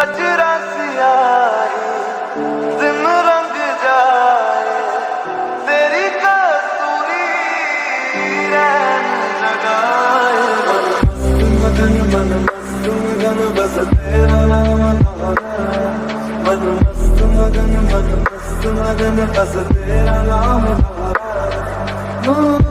कचरा सियाही दिन रंग जाए, तेरी कसूरी रैन लगाए। मगन मन मस्त मगन बस तेरा नाम नारा, मन मस्त मगन बस तेरा नाम नारा।